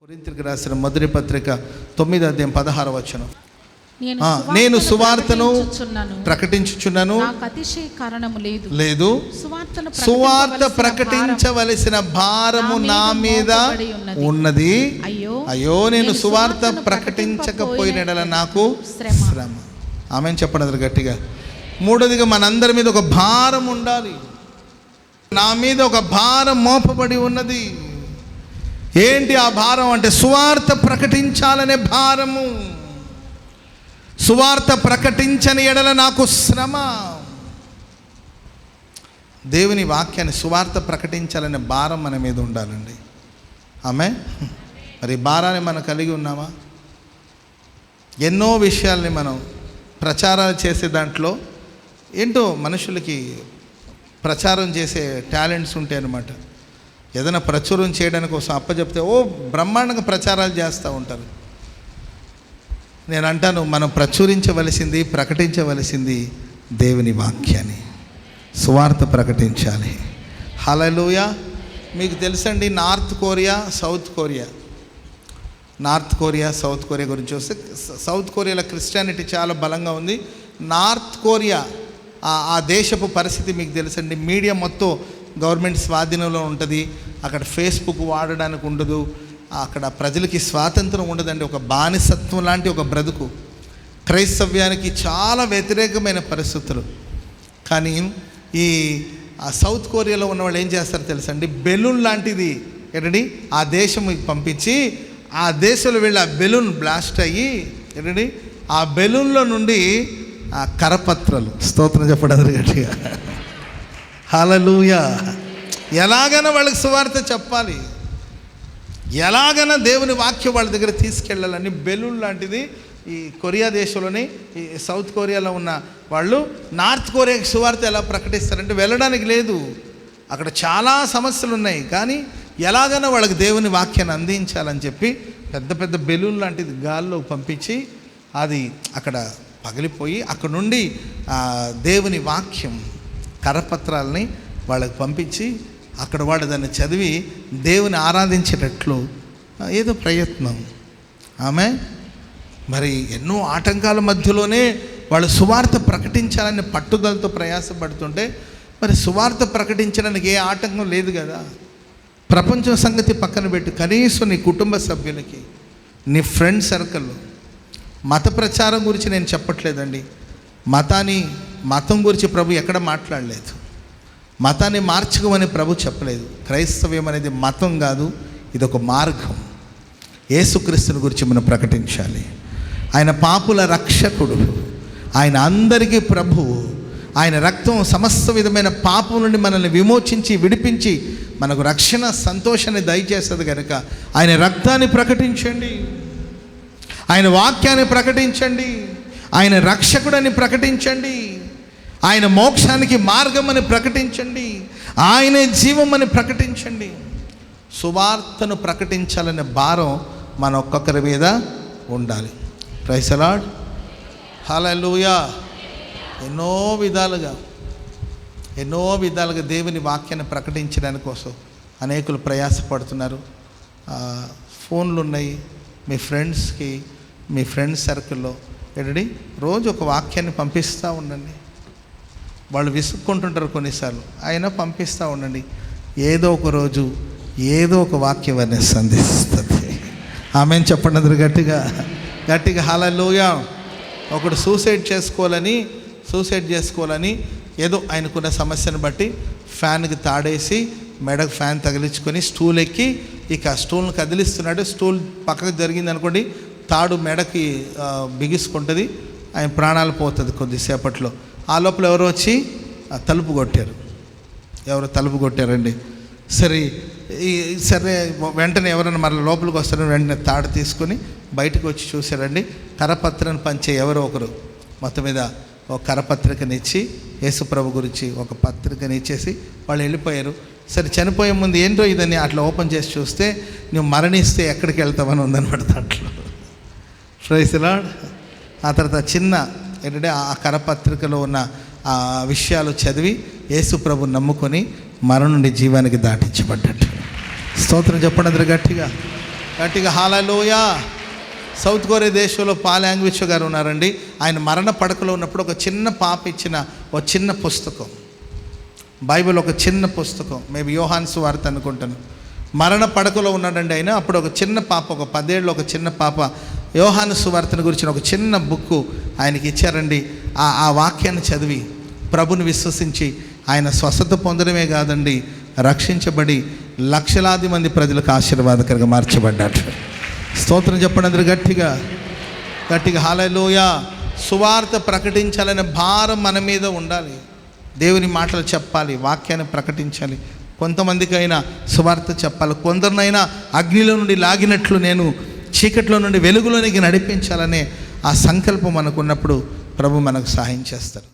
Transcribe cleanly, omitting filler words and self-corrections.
కొరింథీయులకు రాసిన మొదటి పత్రిక 9వ అధ్యాయం 16వ వచనం. నేను సువార్తను ప్రకటించుచున్నాను, నాకు అతిశయ కారణము లేదు. సువార్త ప్రకటించవలసిన భారము నా మీద ఉన్నది. అయ్యో నేను సువార్త ప్రకటించకపోయిన నాకు శ్రమ. ఆమేన్ చెప్పండి గట్టిగా. మూడోదిగా మనందరి మీద ఒక భారం ఉండాలి. నా మీద ఒక భారం మోపబడి ఉన్నది. ఏంటి ఆ భారం అంటే సువార్త ప్రకటించాలనే భారము. సువార్త ప్రకటించని ఎడల నాకు శ్రమ. దేవుని వాక్యాన్ని సువార్త ప్రకటించాలనే భారం మన మీద ఉండాలండి. ఆమె మరి భారాన్ని మనం కలిగి ఉన్నామా? ఎన్నో విషయాల్ని మనం ప్రచారాలు చేసే దాంట్లో ఏంటో మనుషులకి ప్రచారం చేసే టాలెంట్స్ ఉంటాయి అన్నమాట. ఏదైనా ప్రచురం చేయడానికి కోసం అప్పచెప్తే బ్రహ్మాండంగా ప్రచారాలు చేస్తూ ఉంటారు. నేను అంటాను, మనం ప్రచురించవలసింది, ప్రకటించవలసింది దేవుని వాక్యాన్ని. సువార్త ప్రకటించాలి. హల్లెలూయా. మీకు తెలుసండి, నార్త్ కొరియా సౌత్ కొరియా గురించి వస్తే, సౌత్ కొరియాలో క్రిస్టియానిటీ చాలా బలంగా ఉంది. నార్త్ కొరియా ఆ దేశపు పరిస్థితి మీకు తెలుసండి. మీడియా మొత్తం గవర్నమెంట్ స్వాధీనంలో ఉంటుంది. అక్కడ ఫేస్బుక్ వాడడానికి ఉండదు. అక్కడ ప్రజలకి స్వాతంత్రం ఉండదండి. ఒక బానిసత్వం లాంటి ఒక బ్రతుకు. క్రైస్తవ్యానికి చాలా వ్యతిరేకమైన పరిస్థితులు. కానీ ఈ సౌత్ కొరియాలో ఉన్న వాళ్ళు ఏం చేస్తారో తెలుసండి, బెలూన్ లాంటిది ఏంటండి ఆ దేశంకి పంపించి, ఆ దేశంలో వెళ్ళి ఆ బెలూన్ బ్లాస్ట్ అయ్యి ఏంటండి ఆ బెలూన్లో నుండి ఆ కరపత్రాలు, స్తోత్రం చెప్పడం గట్టిగా, హల్లెలూయా. ఎలాగైనా వాళ్ళకి సువార్త చెప్పాలి, ఎలాగైనా దేవుని వాక్యం వాళ్ళ దగ్గర తీసుకెళ్ళాలని బెలూన్ లాంటిది ఈ కొరియా దేశంలోని, ఈ సౌత్ కొరియాలో ఉన్న వాళ్ళు నార్త్ కొరియాకి సువార్త ఎలా ప్రకటిస్తారంటే వెళ్ళడానికి లేదు. అక్కడ చాలా సమస్యలు ఉన్నాయి. కానీ ఎలాగైనా వాళ్ళకి దేవుని వాక్యాన్ని అందించాలని చెప్పి పెద్ద పెద్ద బెలూన్ లాంటిది గాల్లో పంపించి అది అక్కడ పగిలిపోయి అక్కడ నుండి దేవుని వాక్యం కరపత్రాలని వాళ్ళకి పంపించి అక్కడ వాళ్ళు దాన్ని చదివి దేవుని ఆరాధించేటట్లు ఏదో ప్రయత్నం. ఆమె మరి ఎన్నో ఆటంకాల మధ్యలోనే వాళ్ళు సువార్త ప్రకటించాలని పట్టుదలతో ప్రయాసపడుతుంటే, మరి సువార్త ప్రకటించడానికి ఏ ఆటంకం లేదు కదా. ప్రపంచం సంగతి పక్కన పెట్టి కనీసం నీ కుటుంబ సభ్యులకి, నీ ఫ్రెండ్ సర్కిల్లో మత ప్రచారం గురించి నేను చెప్పట్లేదండి. మతం గురించి ప్రభు ఎక్కడ మాట్లాడలేదు. మతాన్ని మార్చుకోమని ప్రభు చెప్పలేదు. క్రైస్తవ్యం అనేది మతం కాదు, ఇది ఒక మార్గం. యేసుక్రీస్తుని గురించి మనం ప్రకటించాలి. ఆయన పాపుల రక్షకుడు, ఆయన అందరికీ ప్రభువు. ఆయన రక్తం సమస్త విధమైన పాపం నుండి మనల్ని విమోచించి విడిపించి మనకు రక్షణ సంతోషాన్ని దయచేస్తుంది కనుక ఆయన రక్తాన్ని ప్రకటించండి, ఆయన వాక్యాన్ని ప్రకటించండి, ఆయన రక్షకుడని ప్రకటించండి, ఆయన మోక్షానికి మార్గం అని ప్రకటించండి, ఆయనే జీవం అని ప్రకటించండి. సువార్తను ప్రకటించాలనే భారం మన ఒక్కొక్కరి మీద ఉండాలి. Praise the lord. హల్లెలూయా. ఎన్నో విధాలుగా దేవుని వాక్యాన్ని ప్రకటించడానికి కోసం అనేకులు ప్రయాసపడుతున్నారు. ఫోన్లు ఉన్నాయి. మీ ఫ్రెండ్స్కి, మీ ఫ్రెండ్స్ సర్కిల్లో ఏంటండి రోజు ఒక వాక్యాన్ని పంపిస్తూ ఉండండి. వాళ్ళు విసుక్కుంటుంటారు కొన్నిసార్లు, అయినా పంపిస్తూ ఉండండి. ఏదో ఒక రోజు ఏదో ఒక వాక్యం అనేది సంధిస్తుంది. ఆమెన్ చెప్పండి అందరూ గట్టిగా హల్లెలూయా. ఒకడు సూసైడ్ చేసుకోవాలని ఏదో ఆయనకున్న సమస్యను బట్టి ఫ్యాన్కి తాడేసి మెడకు ఫ్యాన్ తగిలించుకొని స్టూల్ ఎక్కి ఇక స్టూల్ని కదిలిస్తున్నాడు. స్టూల్ పక్కకు జరిగింది అనుకోండి, తాడు మెడకి బిగుసుకుంటుంది, ఆయన ప్రాణాలు పోతుంది కొద్దిసేపట్లో. ఆ లోపల ఎవరో వచ్చి తలుపు కొట్టారండి. సరే వెంటనే ఎవరైనా మళ్ళీ లోపలికి వస్తారని వెంటనే తాడు తీసుకొని బయటకు వచ్చి చూశారండి. కరపత్రాన్ని పంచే ఎవరో ఒకరు మొత్తం మీద ఒక కరపత్రికనిచ్చి యేసుప్రభు గురించి ఒక పత్రికని ఇచ్చేసి వాళ్ళు వెళ్ళిపోయారు. సరే చనిపోయే ముందు ఏంటో ఇదని అట్లా ఓపెన్ చేసి చూస్తే, నువ్వు మరణిస్తే ఎక్కడికి వెళ్తావని ఉందనమాట దాంట్లో. Praise the lord. ఆ తర్వాత చిన్న ఏంటంటే ఆ కరపత్రికలో ఉన్న ఆ విషయాలు చదివి యేసుప్రభు నమ్ముకొని మరణం నుండి జీవానికి దాటించబడ్డట్టు. స్తోత్రం చెప్పండి అందరూ గట్టిగా. గట్టిగా హల్లెలూయా. సౌత్ కొరియా దేశంలో పాల్ యాంగ్విచ్ గారు ఉన్నారండి. ఆయన మరణ పడకలో ఉన్నప్పుడు ఒక చిన్న పాప ఇచ్చిన ఒక చిన్న పుస్తకం, బైబిల్ ఒక చిన్న పుస్తకం, మేబీ యోహాను సువార్త అనుకుంటాను. మరణ పడకలో ఉన్నాడండి ఆయన. అప్పుడు ఒక చిన్న పాప, ఒక 10 ఏళ్ళ ఒక చిన్న పాప యోహాను సువార్తను గురించిన ఒక చిన్న బుక్కు ఆయనకి ఇచ్చారండి. ఆ వాక్యాన్ని చదివి ప్రభుని విశ్వసించి ఆయన స్వస్థత పొందడమే కాదండి, రక్షించబడి లక్షలాది మంది ప్రజలకు ఆశీర్వాదకరంగా మార్చబడ్డాడు. స్తోత్రం చెప్పండి అందరూ గట్టిగా గట్టిగా. హల్లెలూయా. సువార్త ప్రకటించాలనే భారం మన మీద ఉండాలి. దేవుని మాటలు చెప్పాలి, వాక్యాన్ని ప్రకటించాలి. కొంతమందికైనా సువార్త చెప్పాలి, కొందరినైనా అగ్నిలో నుండి లాగినట్లు నేను చీకట్లో నుండి వెలుగులోనికి నడిపించాలనే ఆ సంకల్పం మనకున్నప్పుడు ప్రభు మనకు సహాయం చేస్తారు.